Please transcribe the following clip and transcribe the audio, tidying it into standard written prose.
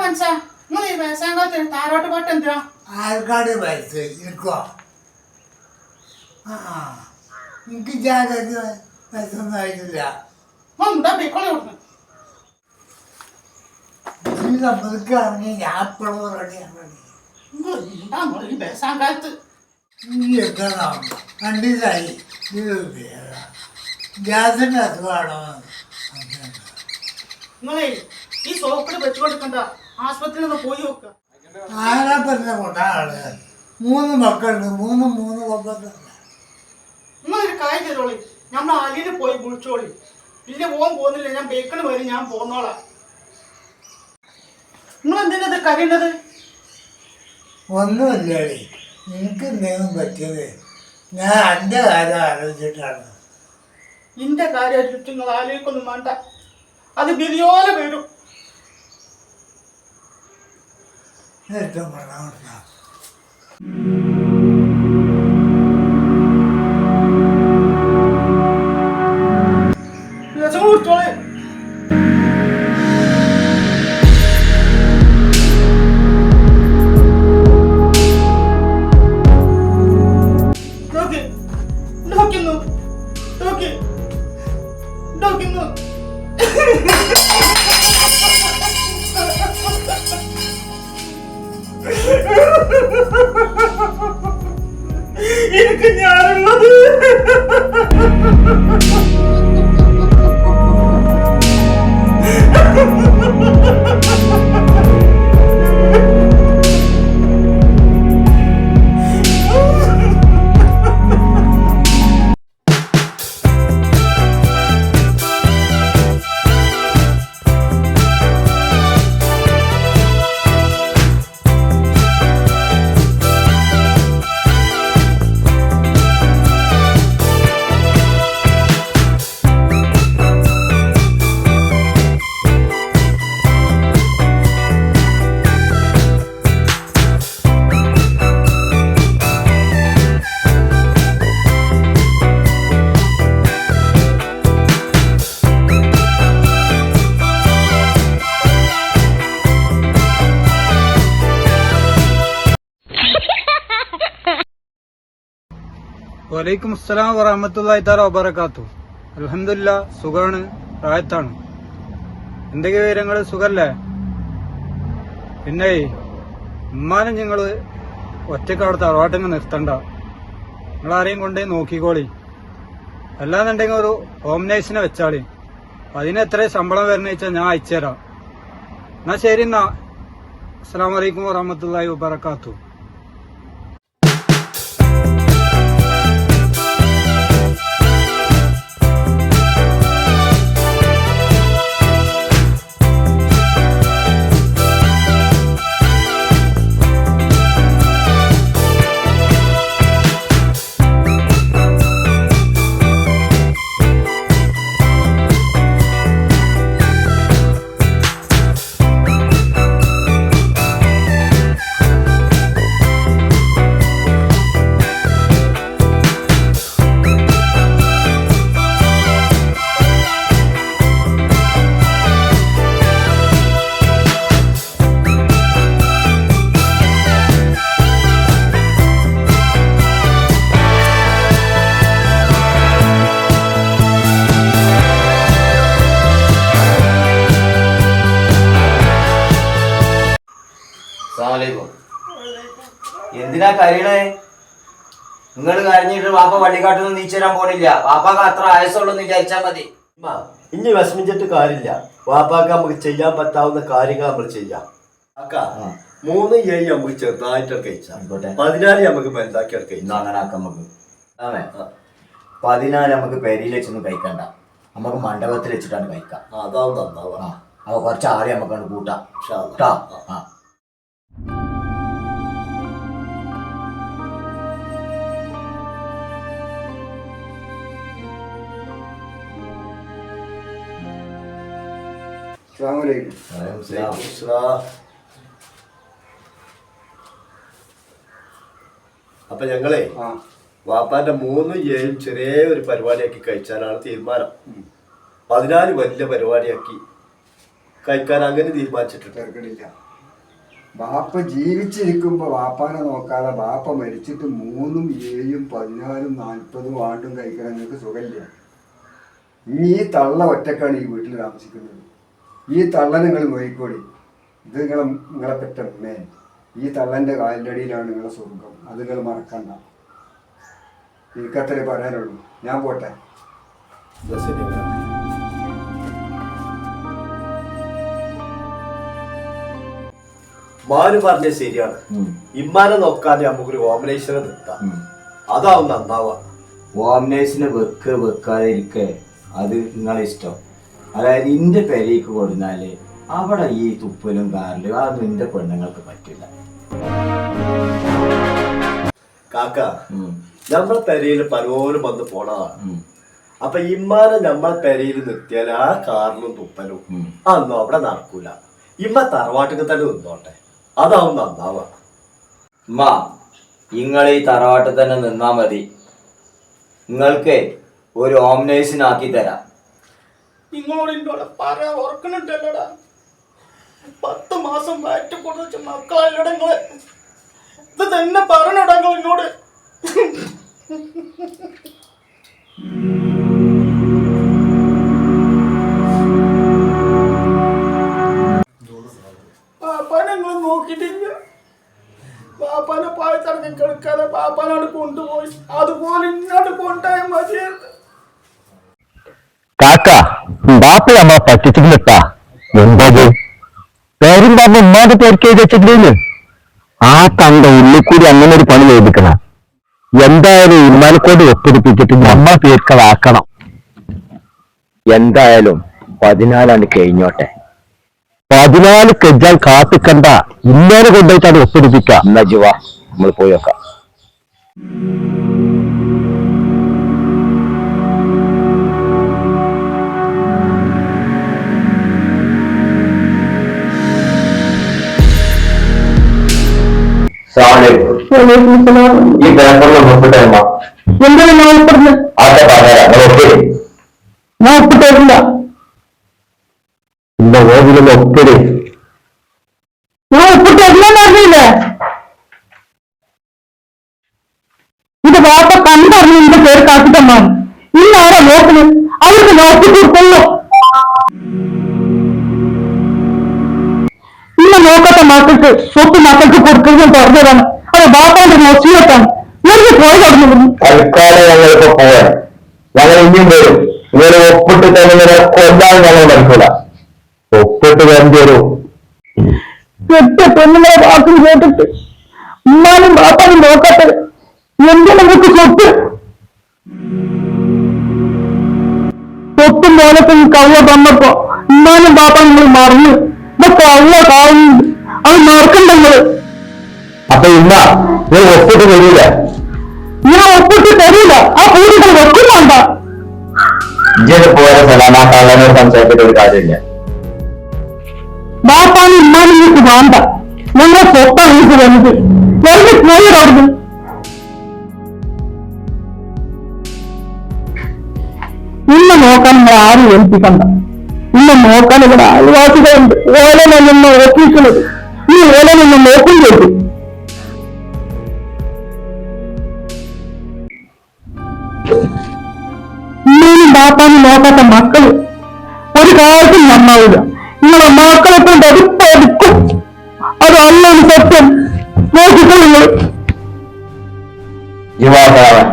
മനസ്സാ നിങ്ങൾ ഈ വേസാങ്കാലത്ത് താരോട്ട് പാട്ട് എന്തിനാ? ആൾക്കാട് വയസ്സ് ഇരിക്കുക. എനിക്ക് ജാഗ്രത വയസ്സൊന്നും ആയിട്ടില്ല. സമ്മതിക്കുകയാണെങ്കിൽ ഞാൻ എപ്പോഴും റെഡിയാണ്. വേസാങ്കാലത്ത് എത്തണം 2 ദിവസമായി. ഗ്യാസിൻ്റെ അസുഖമാണോ? നിങ്ങളെ ഈ സോപ്പിൽ വെച്ചുകൊടുക്കണ്ട, ആശുപത്രിയിൽ ഒന്ന് പോയി നോക്കുക. ആരാ പറഞ്ഞ കൊണ്ടാ ആള്? 3 മക്കളുണ്ട്, 3 കൊമ്പത്തുണ്ട്. നിങ്ങളൊരു കാര്യം ചെയ്തോളി, നമ്മൾ അലിന് പോയി വിളിച്ചോളി. ഇല്ല പോകുന്നില്ല, ഞാൻ ബേക്കണ് വരും, ഞാൻ പോന്നോളാം. നിങ്ങൾ എന്തിനാ കരയുന്നത്? ഒന്നുമില്ലേ, എനിക്ക് എന്തെങ്കിലും പറ്റിയത് ഞാൻ എൻ്റെ കാര്യം ആലോചിച്ചിട്ടാണ്. എന്റെ കാര്യം നിങ്ങൾ ആലോചിക്കൊന്നും വേണ്ട, അത് ബിരിയോലെ വരും. ഏറ്റവും പണം കൊടുത്തോളെ. എനിക്ക് ഞാനുള്ളത് വലൈക്കും അസ്സലാം വറഹ്മത്തുള്ളാഹി തആല വബറകാതുഹു. അൽഹംദുലില്ലാ, സുഖാണ്, റാഹത്താണ്. എന്തൊക്കെ വിവരങ്ങള്? സുഖല്ലേ? പിന്നെ ഉമ്മാനും നിങ്ങള് ഒറ്റക്ക് അവിടെ തറവാട്ടിങ്ങ് നിർത്തണ്ട, നിങ്ങളാരെയും കൊണ്ടേ നോക്കിക്കോളി. അല്ലാന്നുണ്ടെങ്കിൽ ഒരു ഹോം നേഴ്സിനെ വെച്ചാളി. അതിന് എത്ര ശമ്പളം വരണ വെച്ചാൽ ഞാൻ അയച്ചുതരാം. എന്നാ ശരി. എന്നാ അസ്സലാമു അലൈക്കും വറഹ്മത്തുള്ളാഹി വബറകാതുഹു. എന്തിനാ കരയണേ? നിങ്ങൾ കരഞ്ഞിട്ട് വാപ്പ വള്ളിക്കാട്ടൊന്നും നീച്ചരാൻ പോണില്ല. വാപ്പാക്ക് അത്ര ആയസുള്ളൂന്ന് വിചാരിച്ചാ മതി. ഇനി വിഷമിച്ചിട്ട് കാര്യമില്ല. വാപ്പാക്ക് നമുക്ക് ചെയ്യാൻ പറ്റാവുന്ന കാര്യങ്ങൾ നമ്മൾ ചെയ്യാം. 3 ഏഴ് നമുക്ക് ചെറുതായിട്ടൊക്കെ കഴിച്ചാൽ 14 നമുക്ക് വലുതാക്കിയൊക്കെ അങ്ങനെ ആക്കാം. നമുക്ക് 14 നമുക്ക് പെരിയിൽ വെച്ചൊന്നും കഴിക്കണ്ട, നമുക്ക് മണ്ഡപത്തിൽ വെച്ചിട്ടാണ് കഴിക്കാം. അതാവും നന്നാവാ. അപ്പൊ കുറച്ച് ആളെ നമുക്കാണ് കൂട്ടാം. അപ്പൊ ഞങ്ങളെ വാപ്പാന്റെ 3 ഏഴും ചെറിയ ഒരു പരിപാടിയാക്കി കഴിച്ചാലാണ് തീരുമാനം. 14 വലിയ പരിപാടിയാക്കി കഴിക്കാൻ അങ്ങനെ തീരുമാനിച്ചിട്ടുണ്ട്. ബാപ്പ ജീവിച്ചിരിക്കുമ്പോ ബാപ്പാനെ നോക്കാതെ ബാപ്പ മരിച്ചിട്ട് 3, 7, 14, 40 ആണ്ടും കഴിക്കണം നിങ്ങൾക്ക് സുഖമില്ല. ഇനി ഈ തള്ള ഒറ്റക്കാണ് ഈ വീട്ടിൽ താമസിക്കുന്നത്. ഈ തള്ള നിങ്ങൾ നോയിക്കോളി. ഇത് നിങ്ങളെ പെറ്റ അമ്മേ. ഈ തള്ളൻ്റെ കാലിൻ്റെ അടിയിലാണ് നിങ്ങളെ സ്വർഗം. അത് നിങ്ങൾ മറക്കണ്ട. എനിക്കത്രേ പറയാനുള്ളൂ. ഞാൻ പോട്ടെ. മാര് പറഞ്ഞ ശരിയാണ്. ഇമ്മാനെ നോക്കാതെ നമുക്കൊരു ഓമനേഷനെ നിർത്താം. അതാവും നന്നാവുക. ഓംനേഴ്സിനെ വെക്കാതെ ഇരിക്കെ അത് നിങ്ങളെ ഇഷ്ടം. അതായത് ഇന്റെ പെരേക്ക് കൊടുന്നാല് അവിടെ ഈ തുപ്പലും കാറിലും അതൊന്നും എന്റെ പെണ്ണുങ്ങൾക്ക് പറ്റില്ല. കാക്ക, നമ്മളെ പെരയിൽ പലരും വന്ന് പോണതാണ്. അപ്പൊ ഇമ്മാനെ നമ്മളെ പെരയിൽ നിർത്തിയാൽ ആ കാറിലും തുപ്പലും അതൊന്നും അവിടെ നടക്കൂല. ഇമ്മ തറവാട്ടിൽ തന്നെ നിന്നോട്ടെ. അതാവും നന്നാവുക. ഉമ്മ, നിങ്ങൾ ഈ തറവാട്ടിൽ തന്നെ നിന്നാ മതി. നിങ്ങൾക്ക് ഒരു ഓംനേഴ്സിനാക്കി തരാം. നിങ്ങളോട് എന്നോട് പറയാൻ ഓർക്കണിട്ടല്ലടാ. 10 മാസം വയറ്റ് കൊടുത്ത മക്കളല്ലട നിങ്ങള്. ഇത് തന്നെ പറഞ്ഞടാ നിങ്ങൾ എന്നോട്. പാപ്പാനെ നിങ്ങൾ നോക്കിയിട്ടില്ല. പാപ്പാനെ പായത്തടക്കി കിടക്കാതെ പാപ്പാനോട് കൊണ്ടുപോയി അതുപോലെ ഇങ്ങോട്ട് കൊണ്ടുപോയാൽ മതിയായിരുന്നു. കാക്ക, ബാപ്പ നമ്മളെ പറ്റിച്ചിട്ടാ. എന്താ പേരും ബാപ്പ ഉമ്മാന്റെ പേർക്ക് വെച്ചിട്ടില്ലേ? ആ തണ്ട ഉള്ളിൽ കൂടി അങ്ങനെ ഒരു പണി ചെയ്തിക്കണം. എന്തായാലും ഉമ്മാനെക്കൊണ്ട് ഒപ്പിടിപ്പിച്ചിട്ട് നമ്മളെ പേർക്കതാക്കണം. എന്തായാലും 14 കഴിഞ്ഞോട്ടെ. 14 കെജാൻ കാത്തിക്കണ്ട. ഇന്നേനെ കൊണ്ടുപോയിട്ട് അത് ഒപ്പിടിപ്പിക്കാം. എന്നാ ജുവാ, നമ്മൾ പോയി നോക്കാം. ഈ പേപ്പറിൽ ഒപ്പിട്ടേമ്മ. എന്താണ് ഞാൻ ഒപ്പിടുന്നത്? അതെ പറയാം. ഞാൻ ഒപ്പിട്ടില്ല. ഇല്ല, ഓതിലുള്ള ഒപ്പിട്. ഞാൻ ഒപ്പിട്ടില്ലെന്ന് അറിയില്ലേ? ഇത് വാപ്പ കണ്ടറിഞ്ഞ് എന്റെ പേര് കാട്ടിത്തമ്മാണ്. ഇന്നാരാ നോക്കുന്നത്? അവർക്ക് നോക്കി കൊടുക്കുന്നു. ഇന്ന് നോക്കാത്ത മക്കൾക്ക് സ്വത്ത് മക്കൾക്ക് കൊടുക്കുന്നത് പറഞ്ഞതാണ്. അത് ബാപ്പാന്റെ നസീഹത്താണ്. എനിക്ക് പോയി തുടങ്ങുന്നു. തൽക്കാലം ഞങ്ങളിപ്പോ പോവാൻ. ഞങ്ങൾ ഇനിയും വരും. ഇങ്ങനെ ഒപ്പിട്ട് തന്നെ കൊല്ലാൻ ഞങ്ങൾ നടക്കൂല. ഒപ്പിട്ട് വേണ്ടി വരും. എട്ട് പെണ്ണുങ്ങളെ വാക്കും കേട്ടിട്ട് ഉമ്മാനും ബാപ്പാനും നോക്കാത്തത് എന്റെ നമുക്ക് സ്വത്ത്. സ്വത്തും പോലത്തെ ഈ കള്ള തന്നപ്പോ ഉമ്മാനും ബാപ്പാനും നിങ്ങൾ മറന്നു. ഇതൊക്കെ കള്ള കാണുന്നുണ്ട്. അത് മറക്കണ്ടെങ്ങള്. അപ്പൊ ഇല്ല, ഞാൻ ഒപ്പിട്ട് തരൂല. ഞാൻ ഒപ്പിട്ട് തരൂല. ആ പൂരികൾ വെക്കുന്നുണ്ട. ഇജ്ജ് പോലെ സലാമാ കള്ളനോട് സംസാരിച്ചിട്ട് ഒരു കാര്യമില്ല. ബാപ്പാനും ഉമ്മാനും നിങ്ങൾക്ക് വേണ്ട. ഞങ്ങൾ സ്വത്താണ് നിങ്ങൾക്ക് വന്നത്. ഞങ്ങൾക്ക് പോയതായിരുന്നു. ഇന്ന് നോക്കാൻ നിങ്ങൾ ആരും ഏൽപ്പിക്കണ്ട. ഇന്ന് നോക്കാൻ ഇവിടെ അയൽവാസികളുണ്ട്. ഓലനെ നിന്ന് ഓഫീസിലുണ്ട്. ഈ ഓലനെ നിന്ന് നോക്കും ചെയ്തു. ഇന്നും ബാപ്പാനും നോക്കാത്ത മക്കള് ഒരു കാലത്തും നന്നാവില്ല. നിങ്ങളെ മക്കളെ കൊണ്ട് അടുപ്പടുക്കും. അത് അല്ലാണ് സത്യം. നോക്കിക്കോളൂ. യുവാക്കളാണ്